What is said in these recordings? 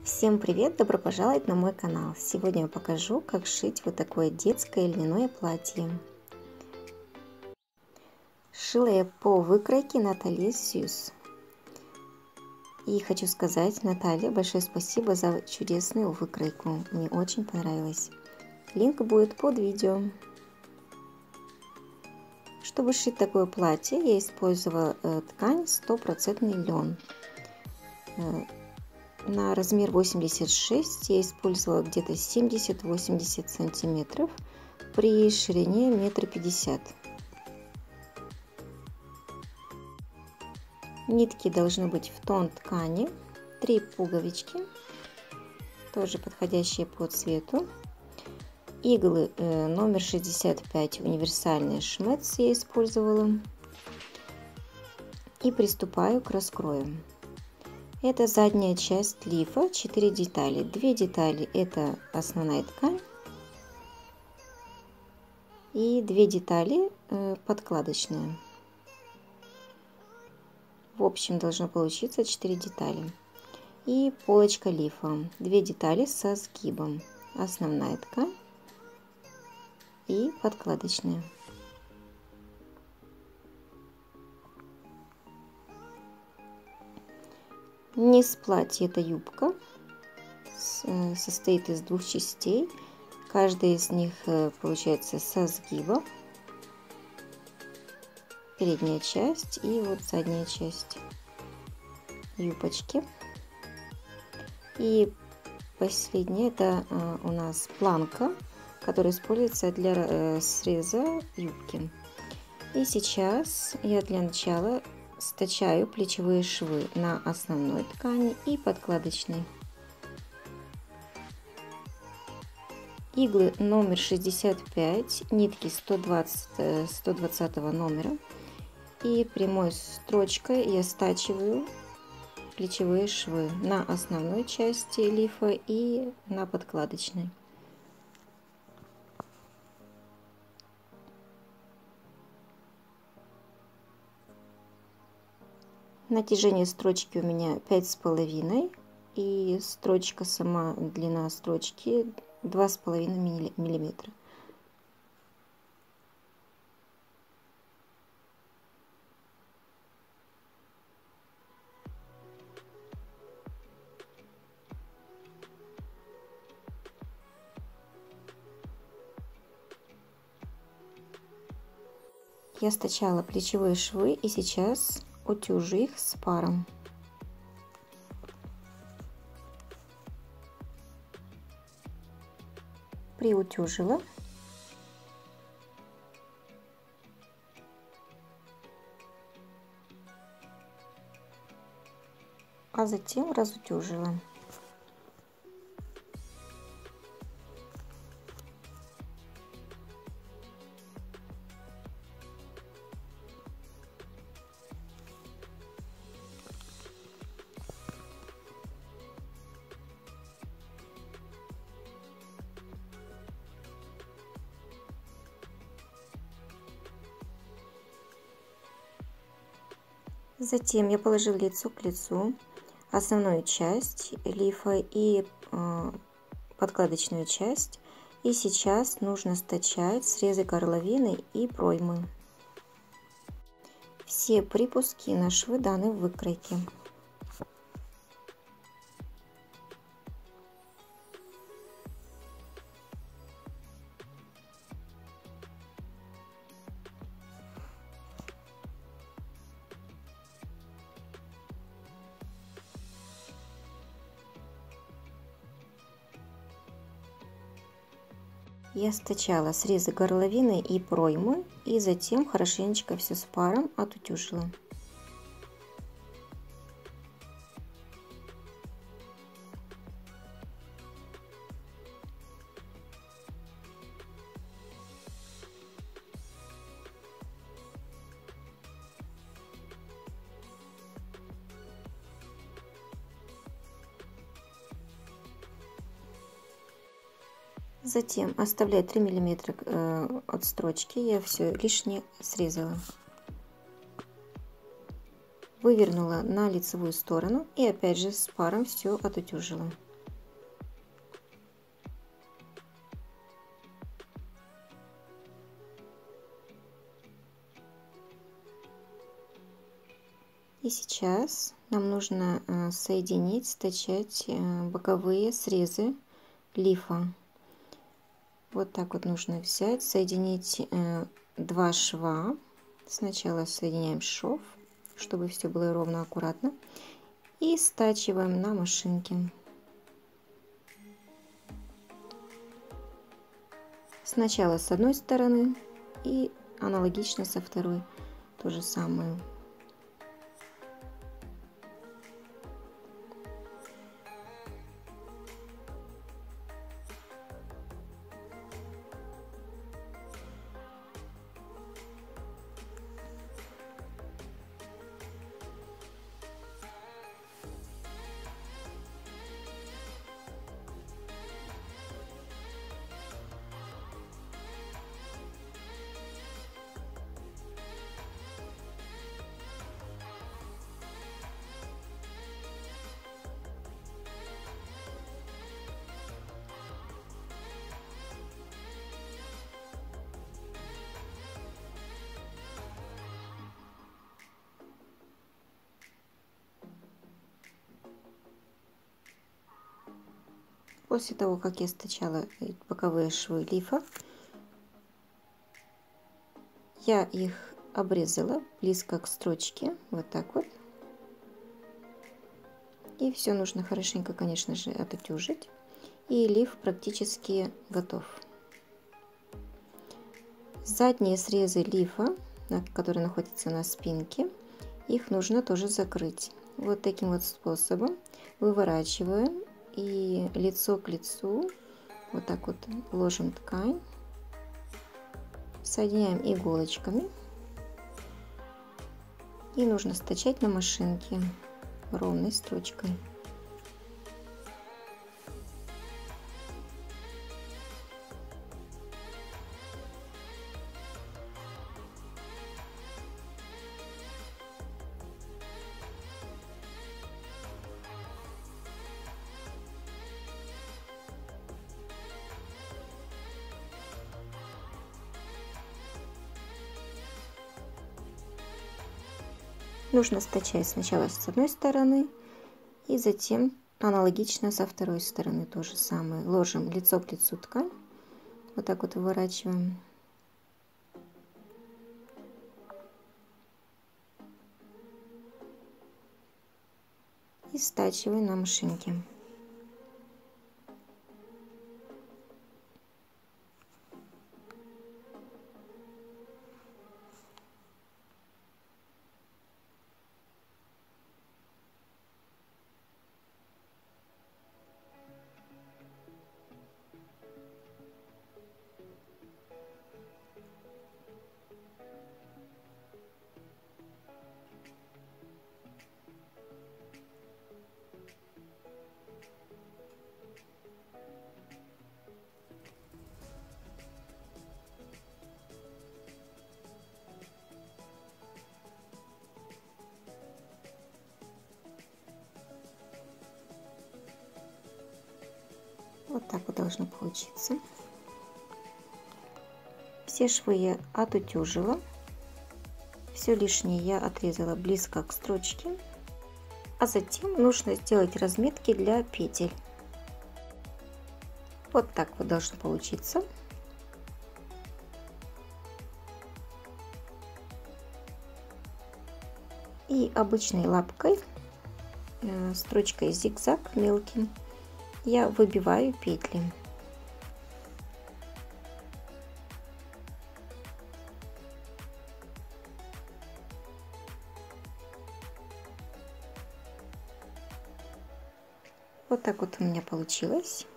Всем привет! Добро пожаловать на мой канал! Сегодня я покажу, как сшить вот такое детское льняное платье. Шила я по выкройке Натальи Сюз. И хочу сказать, Наталья, большое спасибо за чудесную выкройку. Мне очень понравилось. Линк будет под видео. Чтобы сшить такое платье, я использовала ткань 100% лен. На размер 86 я использовала где-то 70-80 сантиметров при ширине 1,50 м. Нитки должны быть в тон ткани, 3 пуговички, тоже подходящие по цвету. Иглы номер 65 универсальный шмец я использовала. И приступаю к раскрою. Это задняя часть лифа, 4 детали. 2 детали это основная ткань и 2 детали подкладочные. В общем должно получиться 4 детали. И полочка лифа, 2 детали со сгибом. Основная ткань и подкладочная. Низ платья это юбка, состоит из 2 частей, каждая из них получается со сгибом, передняя часть и вот задняя часть юбочки. И последняя это у нас планка, которая используется для среза юбки. И сейчас я для начала стачаю плечевые швы на основной ткани и подкладочной. Иглы номер 65, нитки 120 номера. И прямой строчкой я стачиваю плечевые швы на основной части лифа и на подкладочной. Натяжение строчки у меня 5,5 и строчка сама, длина строчки 2,5 миллиметра. Я стачала плечевые швы и сейчас утюжу их с паром. Приутюжила. А затем разутюжила. Затем я положила лицо к лицу основную часть лифа и подкладочную часть. И сейчас нужно стачать срезы горловины и проймы. Все припуски на швы даны в выкройке. Я стачала срезы горловины и проймы и затем хорошенечко все с паром отутюжила. Затем оставляю 3 мм от строчки, я все лишнее срезала. Вывернула на лицевую сторону и опять же с паром все отутюжила. И сейчас нам нужно соединить, стачать боковые срезы лифа. Вот так вот нужно взять, соединить 2 шва. Сначала соединяем шов, чтобы все было ровно, аккуратно. И стачиваем на машинке. Сначала с одной стороны и аналогично со второй. То же самое. После того, как я стачала боковые швы лифа, я их обрезала близко к строчке, вот так вот. И все нужно хорошенько, конечно же, отутюжить. И лиф практически готов. Задние срезы лифа, которые находятся на спинке, их нужно тоже закрыть. Вот таким вот способом выворачиваем и лицо к лицу вот так вот ложим ткань, соединяем иголочками и нужно стачать на машинке ровной строчкой. Нужно стачать сначала с одной стороны и затем аналогично со второй стороны то же самое. Ложим лицо к лицу ткань, вот так вот выворачиваем. И стачиваем на машинке. Вот так вот должно получиться. Все швы я отутюжила. Все лишнее я отрезала близко к строчке. А затем нужно сделать разметки для петель. Вот так вот должно получиться. И обычной лапкой, строчкой зигзаг мелким, я выбиваю петли. Вот так вот у меня получилось.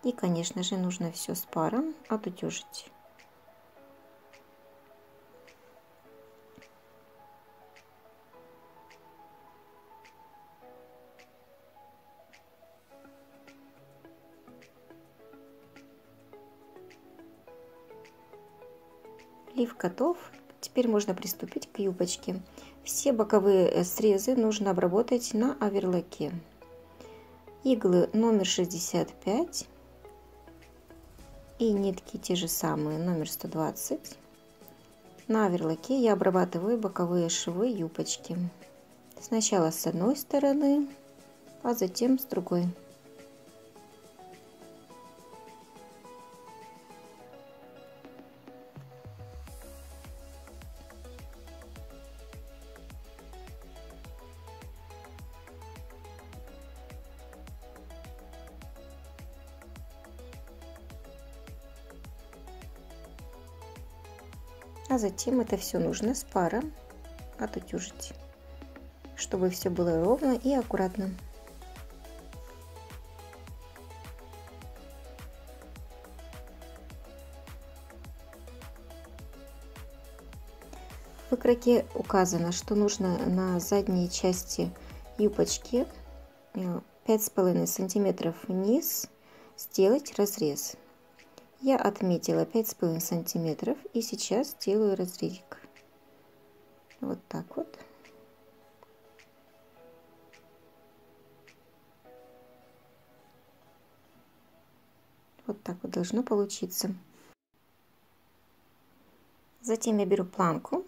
И, конечно же, нужно все с паром отутюжить. Лиф готов. Теперь можно приступить к юбочке. Все боковые срезы нужно обработать на оверлоке. Иглы номер 65 и нитки те же самые, номер 120. На верлоке я обрабатываю боковые швы юбочки. Сначала с одной стороны, а затем с другой. А затем это все нужно с пара отутюжить, чтобы все было ровно и аккуратно. В выкройке указано, что нужно на задней части юбочки 5,5 сантиметров вниз сделать разрез. Я отметила 5,5 сантиметров и сейчас делаю разрезик. Вот так вот. Вот так вот должно получиться. Затем я беру планку,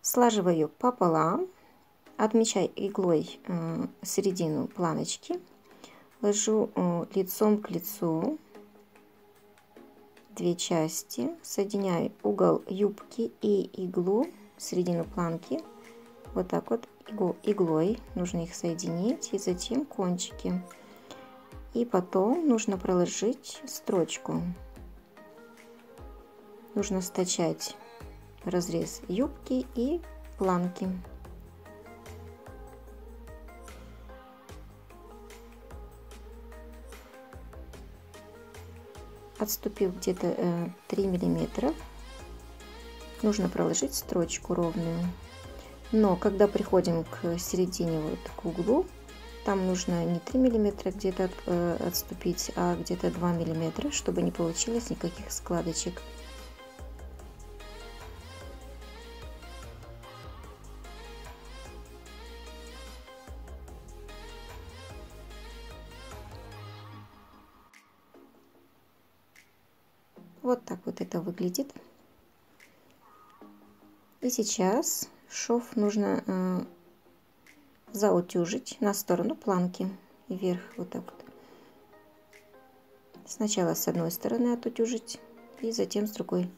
слаживаю ее пополам, отмечаю иглой середину планочки, ложу лицом к лицу две части, соединяю угол юбки и иглу, середину планки, вот так вот иглой, нужно их соединить, и затем кончики. И потом нужно проложить строчку. Нужно стачать разрез юбки и планки. Отступив где-то 3 миллиметра, нужно проложить строчку ровную. Но когда приходим к середине, вот к углу, там нужно не 3 миллиметра где-то отступить, а где-то 2 миллиметра, чтобы не получилось никаких складочек. Вот так вот это выглядит. И сейчас шов нужно заутюжить на сторону планки вверх, вот так вот. Сначала с одной стороны отутюжить и затем с другой.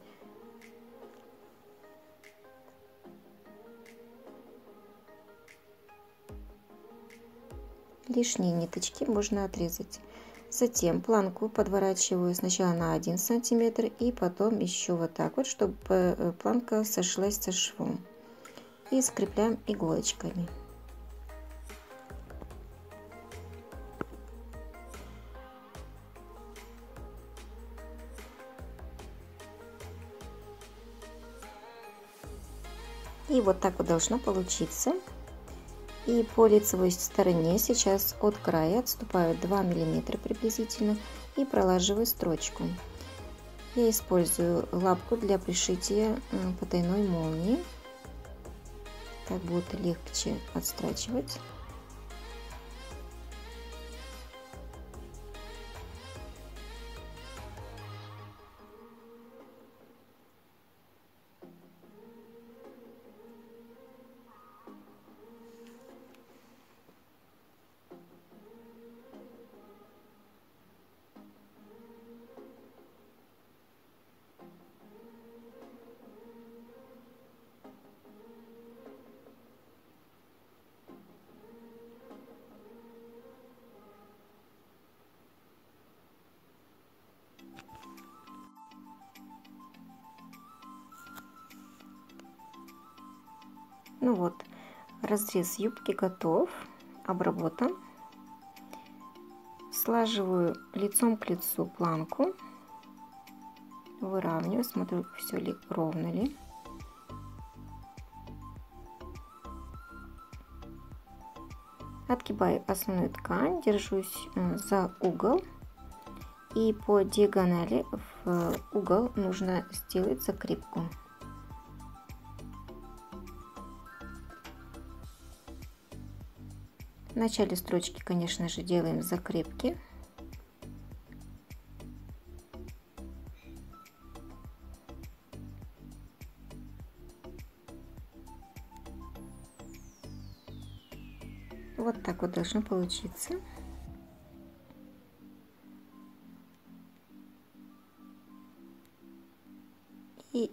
Лишние ниточки можно отрезать. Затем планку подворачиваю сначала на 1 сантиметр и потом еще вот так вот, чтобы планка сошлась со швом. И скрепляем иголочками. И вот так вот должно получиться. И по лицевой стороне сейчас от края отступаю 2 миллиметра приблизительно и пролаживаю строчку. Я использую лапку для пришития потайной молнии. Так будет легче отстрачивать. Ну вот, разрез юбки готов, обработан. Слаживаю лицом к лицу планку, выравниваю, смотрю, все ли ровно ли. Отгибаю основную ткань, держусь за угол и по диагонали в угол нужно сделать закрепку. В начале строчки, конечно же, делаем закрепки. Вот так вот должно получиться. И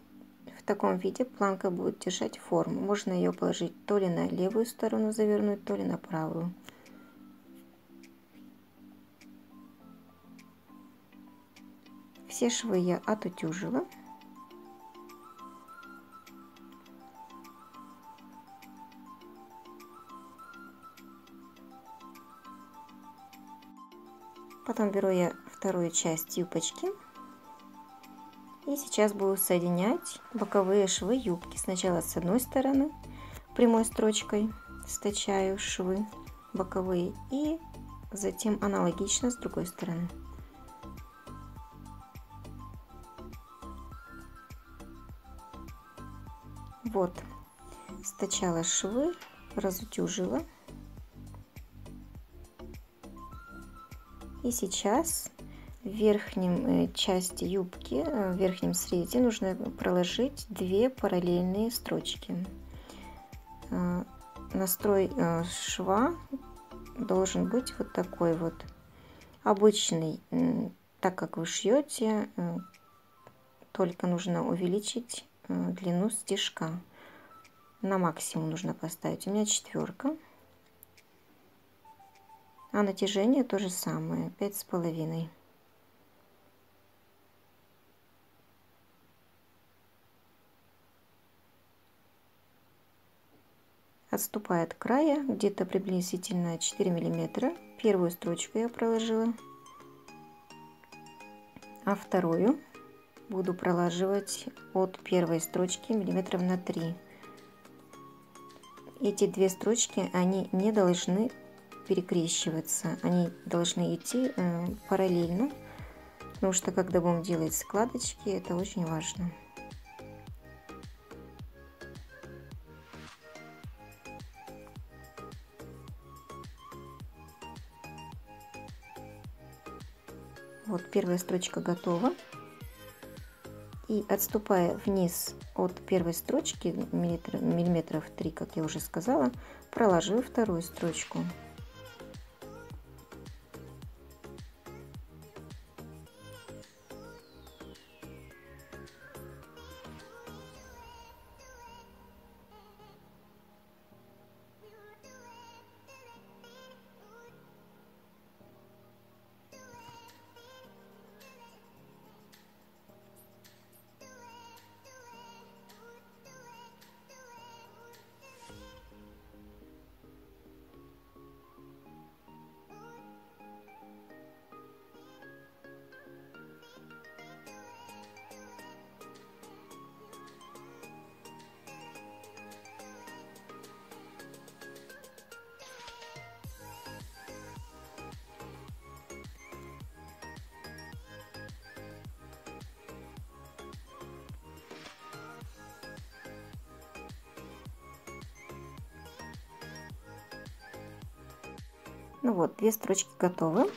в таком виде планка будет держать форму. Можно ее положить то ли на левую сторону завернуть, то ли на правую. Все швы я отутюжила. Потом беру я вторую часть юбочки. И сейчас буду соединять боковые швы юбки. Сначала с одной стороны прямой строчкой стачаю швы боковые. И затем аналогично с другой стороны. Вот, стачала швы, разутюжила. И сейчас в верхнем части юбки, в верхнем срезе нужно проложить 2 параллельные строчки. Настрой шва должен быть вот такой вот обычный, так как вы шьете, только нужно увеличить длину стежка. На максимум нужно поставить. У меня 4. А натяжение то же самое, 5,5. Отступая от края, где-то приблизительно 4 миллиметра, первую строчку я проложила, а вторую буду пролаживать от первой строчки миллиметров на 3. Эти 2 строчки, они не должны перекрещиваться, они должны идти параллельно, потому что когда будем делать складочки, это очень важно. Вот первая строчка готова. И отступая вниз от первой строчки миллиметров 3, как я уже сказала, проложу вторую строчку. Ну вот, 2 строчки готовы.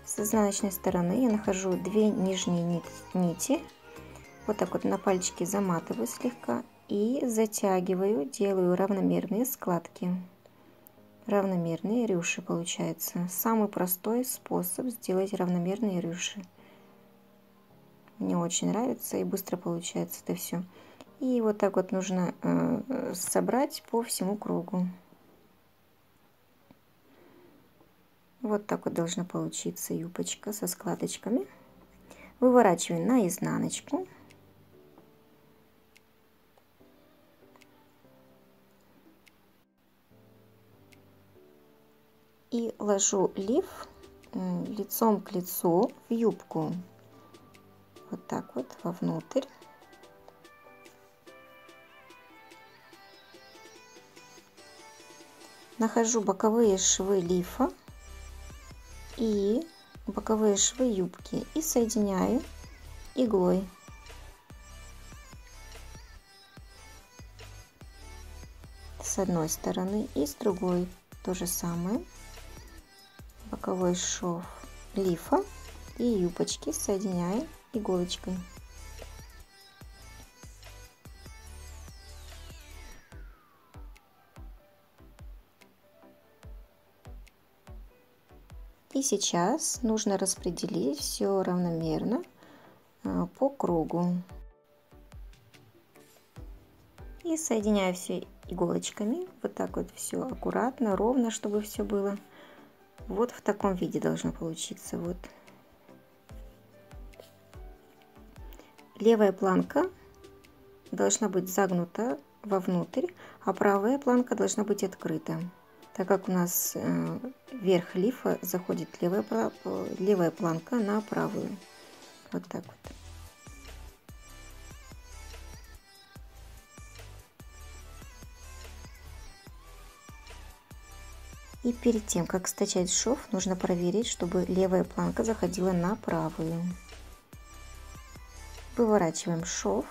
С изнаночной стороны я нахожу 2 нижние нити, вот так вот на пальчике заматываю слегка и затягиваю, делаю равномерные складки. Равномерные рюши получается. Самый простой способ сделать равномерные рюши. Мне очень нравится и быстро получается это все. И вот так вот нужно собрать по всему кругу. Вот так вот должна получиться юбочка со складочками. Выворачиваю наизнаночку. И ложу лиф лицом к лицу в юбку. Вот так вот вовнутрь. Нахожу боковые швы лифа и боковые швы юбки и соединяю иглой. С одной стороны и с другой то же самое. Боковой шов лифа и юбочки соединяем иголочкой. И сейчас нужно распределить все равномерно по кругу. И соединяю все иголочками. Вот так вот все аккуратно, ровно, чтобы все было. Вот в таком виде должно получиться. Вот. Левая планка должна быть загнута вовнутрь, а правая планка должна быть открыта, так как у нас верх лифа заходит левая планка на правую. Вот так вот. И перед тем, как стачать шов, нужно проверить, чтобы левая планка заходила на правую. Выворачиваем шов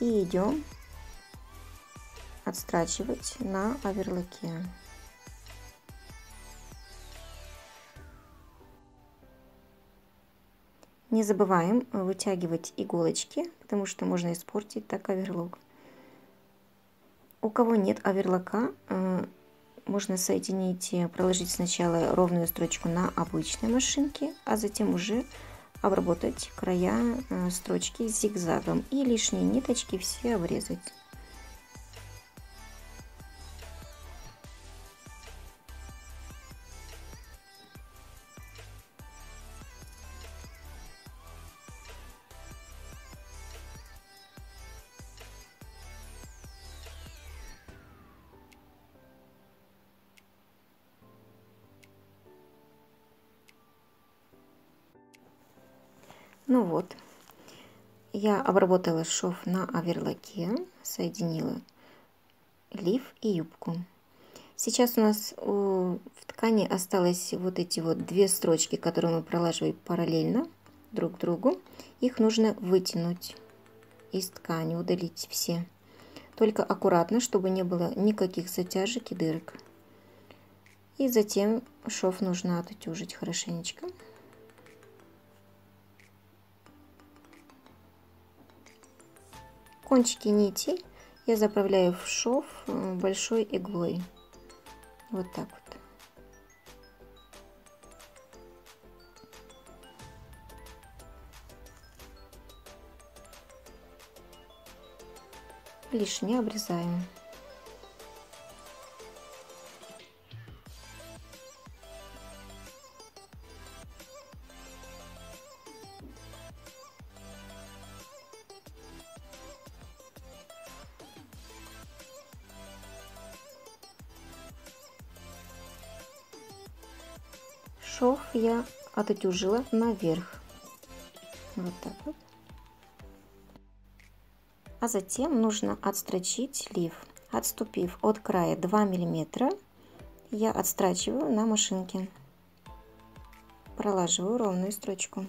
и идем отстрачивать на оверлоке. Не забываем вытягивать иголочки, потому что можно испортить так оверлок. У кого нет оверлока, можно соединить, проложить сначала ровную строчку на обычной машинке, а затем уже обработать края строчки зигзагом и лишние ниточки все обрезать. Ну вот, я обработала шов на оверлоке, соединила лиф и юбку. Сейчас у нас в ткани осталось вот эти вот две строчки, которые мы пролаживаем параллельно друг к другу. Их нужно вытянуть из ткани, удалить все. Только аккуратно, чтобы не было никаких затяжек и дырок. И затем шов нужно отутюжить хорошенечко. Кончики нитей я заправляю в шов большой иглой. Вот так вот. Лишнее обрезаем. Шов я отутюжила наверх. Вот так вот. А затем нужно отстрочить лиф. Отступив от края 2 мм, я отстрачиваю на машинке. Пролаживаю ровную строчку.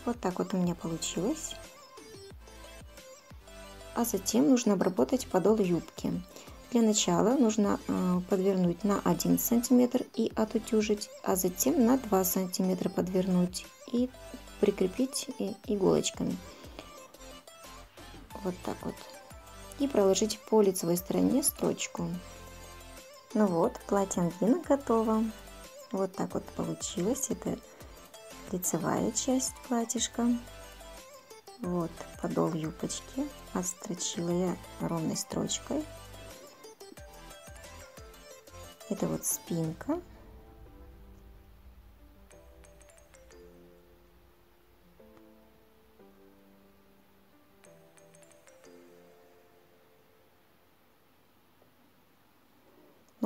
Вот так вот у меня получилось. А затем нужно обработать подол юбки. Для начала нужно подвернуть на 1 сантиметр и отутюжить, а затем на 2 сантиметра подвернуть и прикрепить иголочками. Вот так вот. И проложить по лицевой стороне строчку. Ну вот, платье ангина готово. Вот так вот получилось. Это лицевая часть платьишка. Вот подол юбочки. Отстрочила я ровной строчкой. Это вот спинка.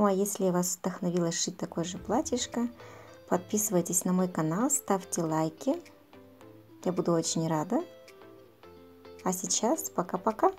Ну а если вас вдохновило шить такое же платьишко, подписывайтесь на мой канал, ставьте лайки. Я буду очень рада. А сейчас пока-пока.